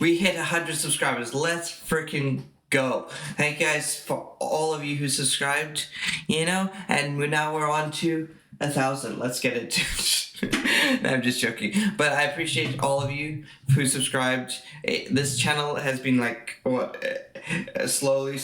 We hit 100 subscribers. Let's freaking go. Thank you guys for all of you who subscribed, and now we're on to 1,000. Let's get it. No, I'm just joking. But I appreciate all of you who subscribed. This channel has been slowly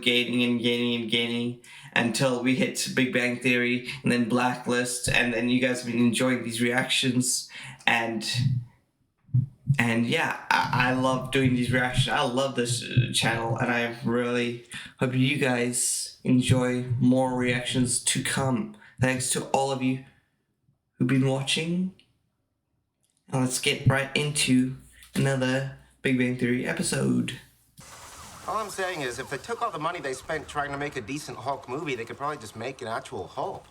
gaining until we hit Big Bang Theory and then Blacklist, and then you guys have been enjoying these reactions, and yeah, I love doing these reactions. I love this channel, and I really hope you guys enjoy more reactions to come. Thanks to all of you who've been watching. Now let's get right into another Big Bang Theory episode. All I'm saying is, if they took all the money they spent trying to make a decent Hulk movie, they could probably just make an actual Hulk.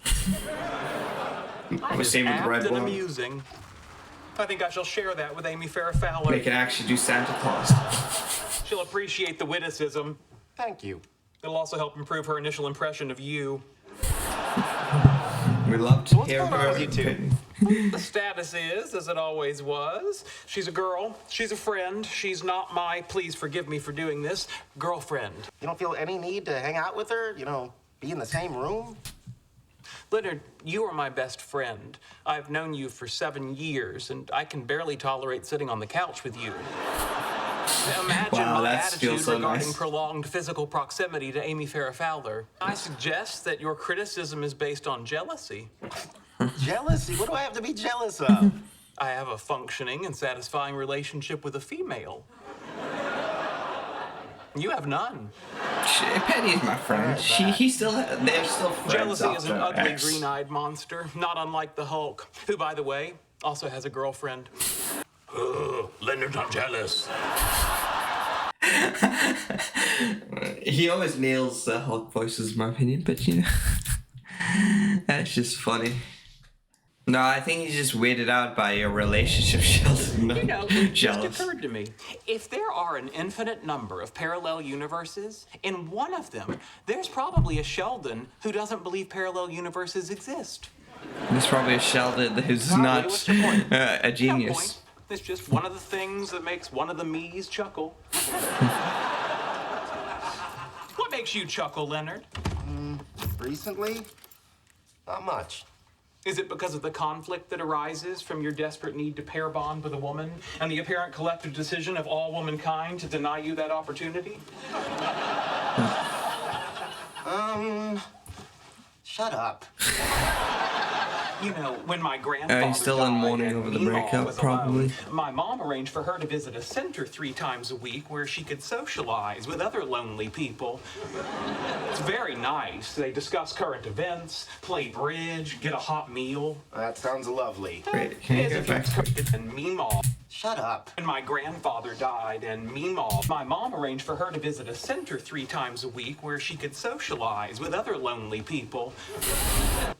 That is apt and amusing. I think I shall share that with Amy Farrah Fowler. They can actually do Santa Claus. She'll appreciate the witticism. Thank you. It'll also help improve her initial impression of you. We love to hear her. The status is, as it always was. She's a girl. She's a friend. She's not my, please forgive me for doing this, girlfriend. You don't feel any need to hang out with her? Be in the same room? Leonard, you are my best friend. I've known you for 7 years, and I can barely tolerate sitting on the couch with you. Imagine my attitude regarding prolonged physical proximity to Amy Farrah Fowler. I suggest that your criticism is based on jealousy. Jealousy? What do I have to be jealous of? I have a functioning and satisfying relationship with a female. You have none. Penny is my friend. They're still friends. Jealousy is an ugly, green-eyed monster, not unlike the Hulk, who, by the way, also has a girlfriend. Leonard, I'm jealous. He always nails the Hulk voices, in my opinion, but that's just funny. No, I think he's just weirded out by your relationship, Sheldon. It just occurred to me. If there are an infinite number of parallel universes, in one of them, there's probably a Sheldon who doesn't believe parallel universes exist. There's probably a Sheldon who's not a genius. No point. It's just one of the things that makes one of the me's chuckle. What makes you chuckle, Leonard? Recently? Not much. Is it because of the conflict that arises from your desperate need to pair bond with a woman and the apparent collective decision of all womankind to deny you that opportunity? Shut up. When my grandfather he's still in mourning over the breakup, probably. My mom arranged for her to visit a center 3 times a week where she could socialize with other lonely people. It's very nice. They discuss current events, play bridge, get a hot meal. That sounds lovely. Wait, can you go back to it? And meemaw. Shut up. When my grandfather died and meemaw, my mom arranged for her to visit a center 3 times a week where she could socialize with other lonely people.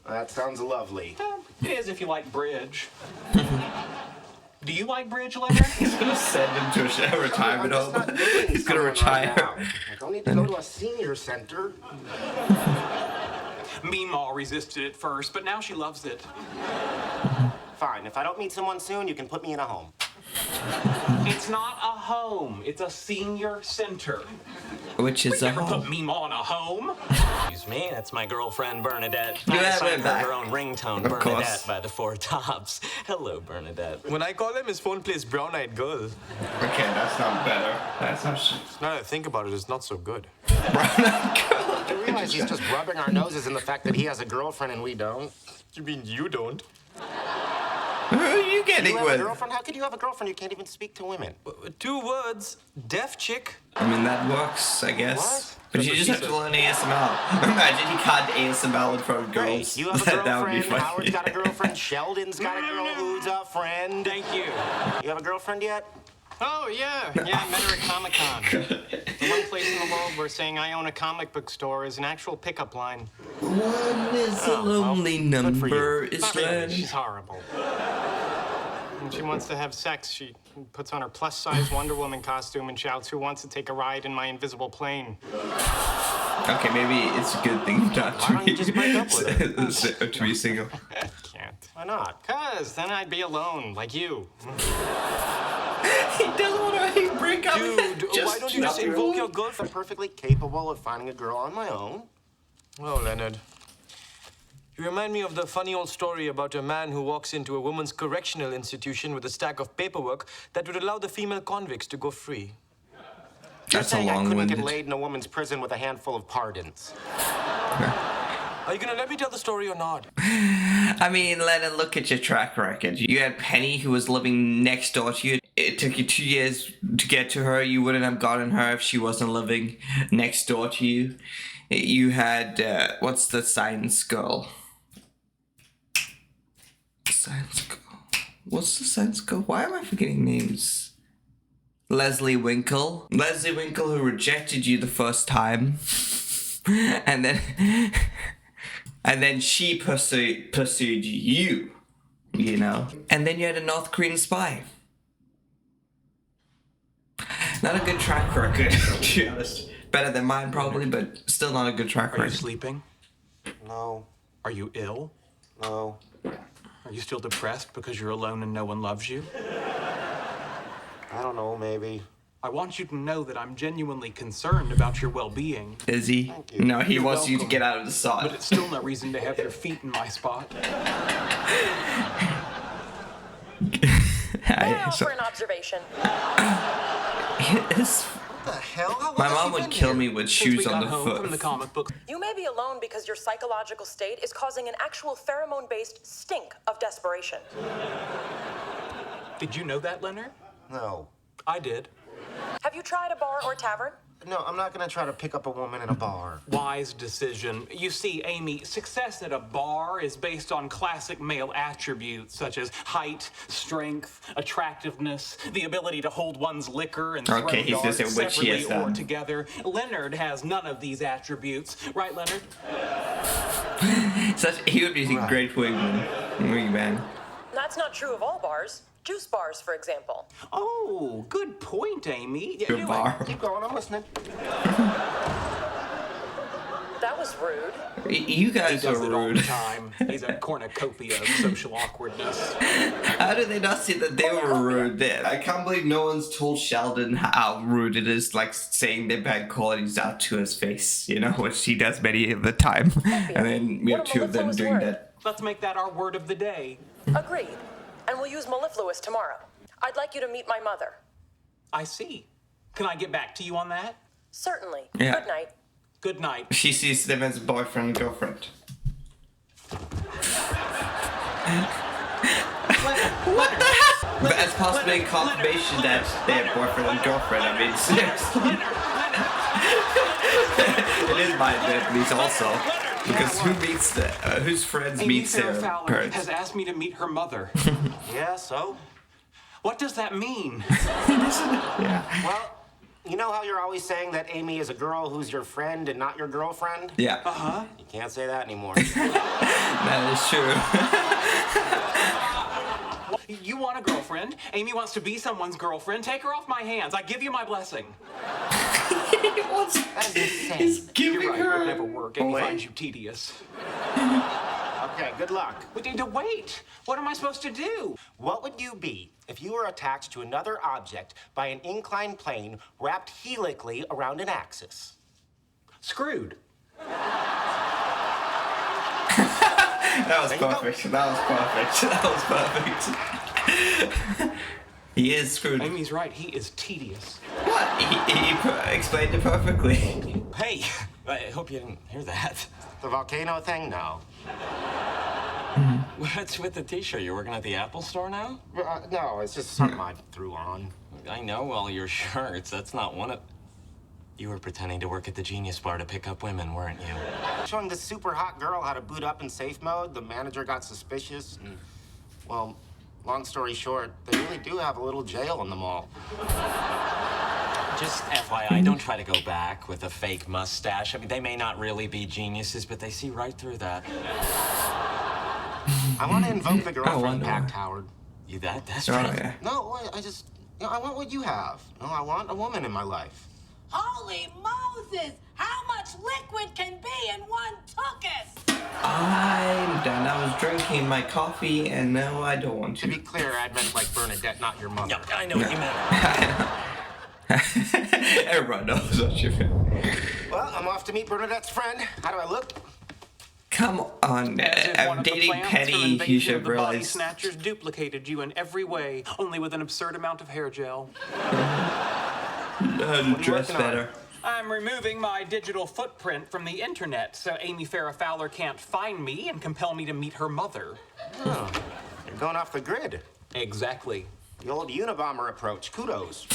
That sounds lovely. It is if you like bridge. Do you like bridge, Leonard? He's gonna send him to a retirement home. He's gonna retire. I don't need to go to a senior center. Meemaw resisted at first, but now she loves it. Fine. If I don't meet someone soon, you can put me in a home. It's not a home. It's a senior center. Which is a Never home. put Meemaw in a home. Excuse me, that's my girlfriend Bernadette. You I have assigned it her back. her own ringtone, Of Bernadette, course. by the Four Tops. Hello, Bernadette. When I call him, his phone plays Brown Eyed Girl. Okay, that's not better. That's not shit. Now that I think about it, it's not so good. I realize he's just rubbing our noses in the fact that he has a girlfriend and we don't. You mean you don't? Who are you getting You have a with? girlfriend? How could you have a girlfriend? You can't even speak to women. 2 words, deaf chick. I mean, that works, I guess. What? But you just have to learn ASMR. Imagine he can't ASMR in front of girls. Great. You have a That would be girlfriend. funny. Howard's got a girlfriend. Sheldon's got a girl who's a friend. Thank you. You have a girlfriend yet? Oh, yeah. Yeah, I met her at Comic-Con. The one place in the world where saying I own a comic book store is an actual pickup line. One is a lonely good for number. you. It's Not really, red. she's horrible. When she wants to have sex, she puts on her plus-size Wonder Woman costume and shouts, "Who wants to take a ride in my invisible plane?" Okay, maybe it's a good thing not Why don't you just break up with to be single. Can't. not? 'Cause then I'd be alone, like you. He doesn't want to break up. Dude, why don't you just invoke your I'm girlfriend? perfectly capable of finding a girl on my own. Oh, Leonard. You remind me of the funny old story about a man who walks into a woman's correctional institution with a stack of paperwork that would allow the female convicts to go free. You're That's a saying I couldn't long-winded. get laid in a woman's prison with a handful of pardons. Are you gonna let me tell the story or not? I mean, Leonard, look at your track record. You had Penny, who was living next door to you. It took you 2 years to get to her. You wouldn't have gotten her if she wasn't living next door to you. You had, what's the science girl? Science girl. What's the science girl? Why am I forgetting names? Leslie Winkle. Leslie Winkle, who rejected you the first time. And then she pursued you, you know. And then you had a North Korean spy. Not a good track record, to be honest. Better than mine, probably, but still not a good track Are you record. sleeping? No, Are you ill? no. Are you still depressed because you're alone and no one loves you? I don't know, maybe. I want you to know that I'm genuinely concerned about your well-being, Is he? Thank you. No, he You're wants you to welcome. get out of the but sod. it's still no reason to have your feet in my spot. Now for an observation. It's- What the hell? How long my has mom she would been kill here? me with Since we shoes on got the home foot. from the comic book, You may be alone because your psychological state is causing an actual pheromone-based stink of desperation. did you know that, Leonard? No. I did. Have you tried a bar or tavern? No, I'm not gonna try to pick up a woman in a bar. Wise decision. You see, Amy, success at a bar is based on classic male attributes such as height, strength, attractiveness, the ability to hold one's liquor and throw Okay, he's gonna darts say which he separately has or done. together. Leonard has none of these attributes, right, Leonard? He would be a great wingman. That's not true of all bars. Juice bars, for example. Oh, good point, Amy. Good bar. Keep going, I'm listening. That was rude. You He guys are does it all the rude. time. He's a cornucopia of social awkwardness. How did they not see that they were rude? I can't believe no one's told Sheldon how rude it is, like saying their bad qualities out to his face, you know, which he does many of the time. And then we have What a two of them mellifluous doing word. that. Let's make that our word of the day. Agreed. And we'll use mellifluous tomorrow. I'd like you to meet my mother. I see. Can I get back to you on that? Certainly. Yeah. Good night. Good night. She sees them as boyfriend and girlfriend. What the hell? But as possibly confirmation that they're boyfriend and girlfriend, I mean, seriously. It is my Japanese also. Because who meets whose friends Amy meets their Farrah parents? has asked me to meet her mother. Yeah, so? What does that mean? Yeah. Well, you know how you're always saying that Amy is a girl who's your friend and not your girlfriend? Yeah. You can't say that anymore. That is true. You want a girlfriend? Amy wants to be someone's girlfriend. Take her off my hands. I give you my blessing. That's insane. He's giving You're right. It her would never work. Amy away. finds you tedious. Okay, good luck. Wait. What am I supposed to do? What would you be if you were attached to another object by an inclined plane wrapped helically around an axis? Screwed. That was There you go. perfect. That was perfect. He is screwed. Amy's right. He is tedious. What? He explained it perfectly. Hey, I hope you didn't hear that. The volcano thing? No. What's with the t-shirt? You're working at the Apple store now? No, it's just something I threw on. I know all your shirts. That's not one of... You were pretending to work at the Genius Bar to pick up women, weren't you? Showing this super hot girl how to boot up in safe mode, the manager got suspicious, and, well, long story short, they really do have a little jail in the mall. Just FYI, don't try to go back with a fake mustache. I mean, they may not really be geniuses, but they see right through that. I want to invoke the girlfriend wonder pact, why. Howard. You that Oh, desperate? yeah. No, I just, I want what you have. I want a woman in my life. Holy Moses! How much liquid can be in one tuchus? I'm done. I was drinking my coffee, and now I don't want To to. be clear, I meant like Bernadette, not your mother. Yeah, I know what you meant. Everyone knows what you mean. Well, I'm off to meet Bernadette's friend. How do I look? Come on, As if one I'm of the dating plans from Petty. Invasion You of should the Body realize. Snatchers duplicated you in every way, only with an absurd amount of hair gel. Dress working on? better. I'm removing my digital footprint from the internet so Amy Farrah Fowler can't find me and compel me to meet her mother. Oh, you're going off the grid. Exactly. The old Unabomber approach. Kudos.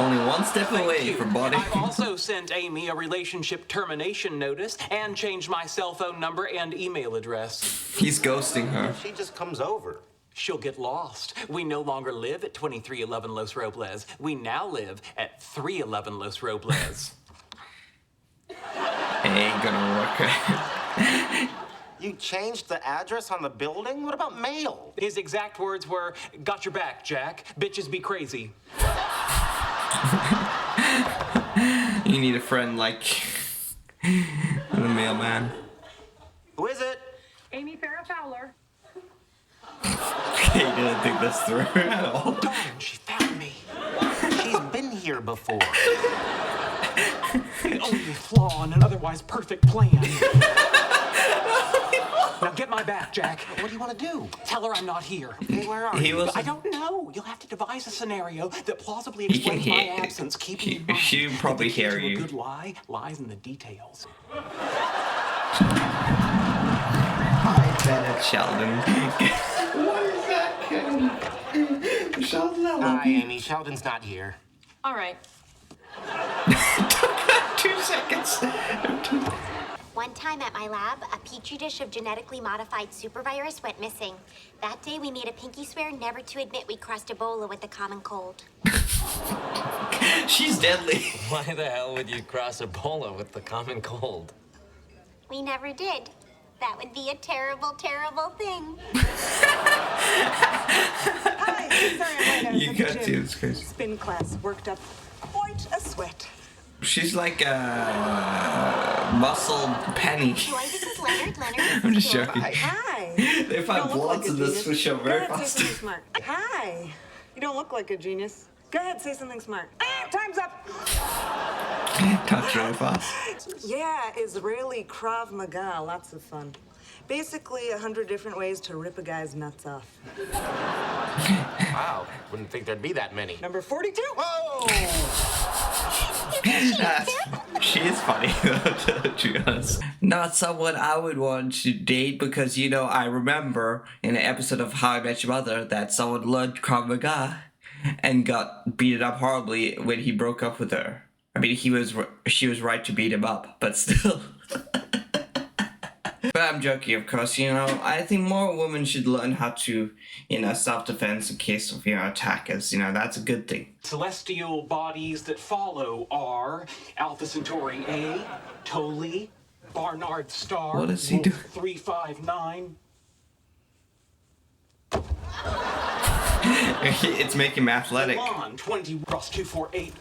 Only one step Thank away you. from body. I've also sent Amy a relationship termination notice and changed my cell phone number and email address. He's ghosting her. She just comes over. She'll get lost. We no longer live at 2311 Los Robles. We now live at 311 Los Robles. Ain't gonna work. You changed the address on the building? What about mail? His exact words were, "Got your back, Jack. Bitches be crazy." You need a friend like the mailman. Who is it? Amy Farrah Fowler. He didn't think this through at all. Darn, she found me. She's been here before. The only flaw in an otherwise perfect plan. Now get my back, Jack. What do you want to do? Tell her I'm not here. Hey, where are He you? was. I don't know. You'll have to devise a scenario that plausibly He can explains my hear- absence, keeping in mind she probably that the key hear to you. A good lie lies in the details. Hi, Bennett Sheldon. What is that? Sheldon, I love Hi, you. Amy. Sheldon's not here. All right. 2 seconds. One time at my lab, a petri dish of genetically modified supervirus went missing. That day, we made a pinky swear never to admit we crossed Ebola with the common cold. She's deadly. Why the hell would you cross Ebola with the common cold? We never did. That would be a terrible, terrible thing. Hi, sorry I'm late. I was You at the got gym. to. It's crazy. Spin class worked up quite a sweat. She's like a muscle penny. Joy, this is Leonard. Leonard. I'm just joking. Hi. They find Don't look bloods like a in this genius. show Go very ahead, say fast. something smart. Hi. You don't look like a genius. Go ahead, say something smart. Time's up. Talks really fast. Yeah, Israeli Krav Maga. Lots of fun. Basically, 100 different ways to rip a guy's nuts off. Wow. Wouldn't think there'd be that many. Number 42. Whoa! She is funny, to be honest. Not someone I would want to date because, you know, I remember in an episode of How I Met Your Mother that someone learned Krav Maga and got beaten up horribly when he broke up with her. I mean, she was right to beat him up, but still. But I'm joking, of course, you know. I think more women should learn how to, you know, self-defense in case of, you know, attackers. You know, that's a good thing. Celestial bodies that follow are Alpha Centauri A, Toli, Barnard Star, What is he Wolf doing? 359. It's making him athletic. Salon 20 Cross 248.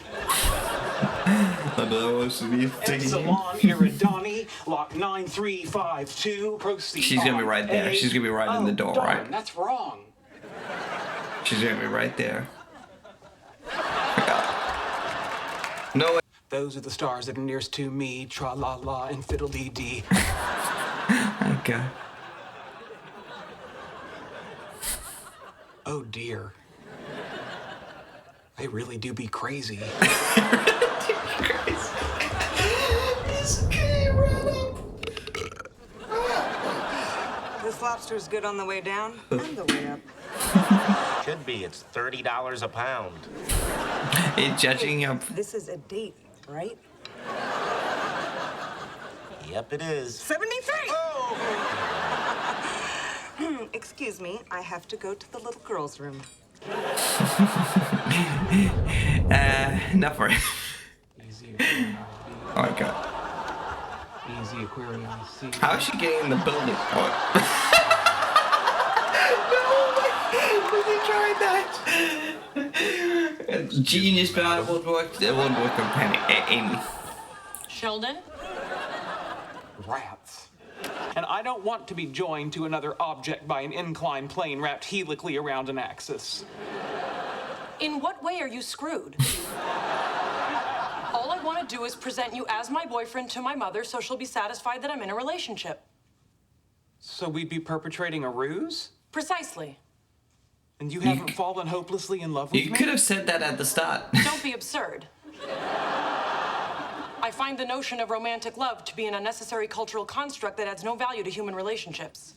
Epsilon Iridani, lock 9352. Proceed. She's gonna be on right there. A. She's gonna be right in the door, darn, right? That's wrong. She's gonna be right there. No way. Those are the stars that are nearest to me. Tra la la and fiddle dee dee. Okay. Oh dear. They really do be crazy. This lobster's good on the way down and the way up. Should be. It's $30 a pound. Hey, judging up. This is a date, right? Yep, it is. 73! Excuse me, I have to go to the little girl's room. Not for him. Easy Oh my god. Easy Aquarium C. How is she getting in the building? Oh. No, we tried that. Genius, but it won't work. It won't work on Penny. Amy. Sheldon? Rats. And I don't want to be joined to another object by an inclined plane wrapped helically around an axis. In what way are you screwed? All I want to do is present you as my boyfriend to my mother so she'll be satisfied that I'm in a relationship. So we'd be perpetrating a ruse? Precisely. And you haven't fallen hopelessly in love with me? You could have said that at the start. Don't be absurd. I find the notion of romantic love to be an unnecessary cultural construct that adds no value to human relationships.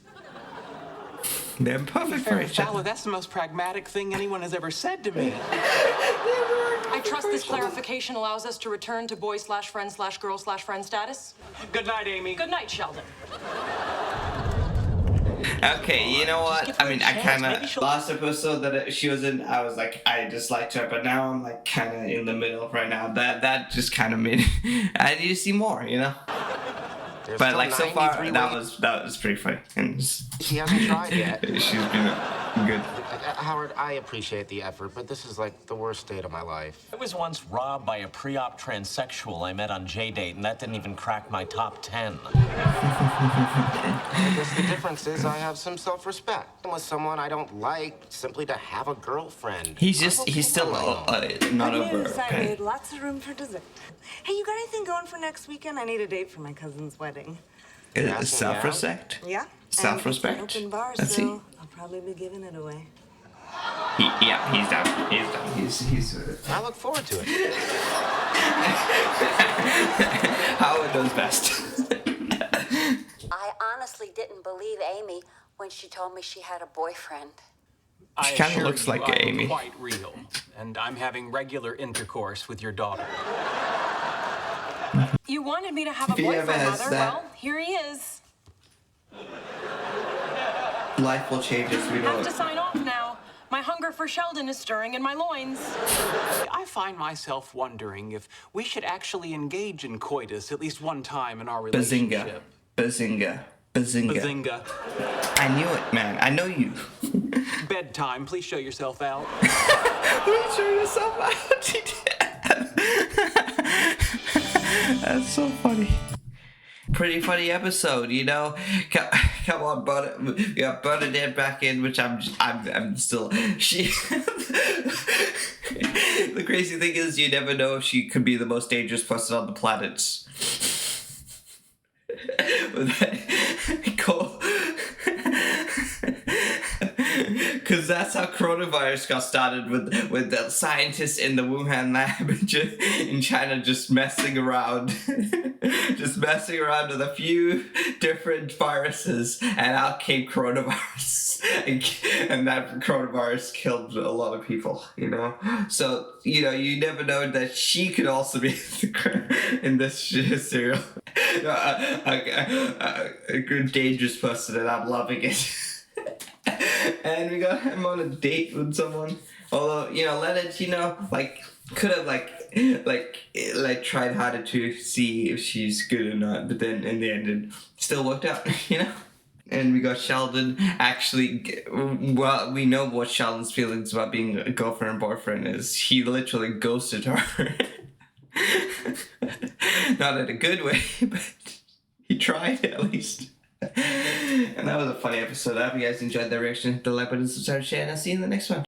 They're perfect for each other. That's the most pragmatic thing anyone has ever said to me. I trust this clarification allows us to return to boy/friend/girl/friend status. Good night, Amy. Good night, Sheldon. Okay, you know what? I mean, I kind of last episode that she was in, I was like, I disliked her, but now I'm like kind of in the middle right now. That just kind of made I need to see more, you know. There's but like so far, ways. that was pretty funny, and She hasn't tried yet. she's been good. Howard, I appreciate the effort, but this is like the worst date of my life. I was once robbed by a pre-op transsexual I met on J-Date, and that didn't even crack my top 10. I guess the difference is I have some self-respect. I'm with someone I don't like simply to have a girlfriend. He's still not over. I made lots of room for dessert. Hey, you got anything going for next weekend? I need a date for my cousin's wedding. Self-respect? Yeah. Self-respect? And it's an open bar, Let's so see. I'll probably be giving it away. He's down. He's I look forward to it. Howard does best. I honestly didn't believe Amy when she told me she had a boyfriend. She kind of looks like Amy. I'm quite real, and I'm having regular intercourse with your daughter. You wanted me to have a If he ever boyfriend, has Mother. that- Well, here he is. Life will change as we I know have it. to sign off now. My hunger for Sheldon is stirring in my loins. I find myself wondering if we should actually engage in coitus at least one time in our relationship. Bazinga. Bazinga. I knew it, man. I know you. Bedtime. Please show yourself out. Please show yourself out. That's so funny. Pretty funny episode, you know. Come on, we got Bernadette back in, which I'm still. She. The crazy thing is, you never know if she could be the most dangerous person on the planet. Cool. Because that's how coronavirus got started with the scientists in the Wuhan lab in China just messing around with a few different viruses, and out came coronavirus, and that coronavirus killed a lot of people, you know. So you know, you never know that she could also be in this serial a good dangerous person, and I'm loving it. And we got him on a date with someone. Although, you know, Leonard, you know, like, could have, like, tried harder to see if she's good or not. But then, in the end, it still worked out, you know? And we got Sheldon actually, well, we know what Sheldon's feelings about being a girlfriend and boyfriend is. He literally ghosted her. Not in a good way, but he tried at least. And that was a funny episode. I hope you guys enjoyed the reaction. Hit the like button, subscribe, share, and I'll see you in the next one.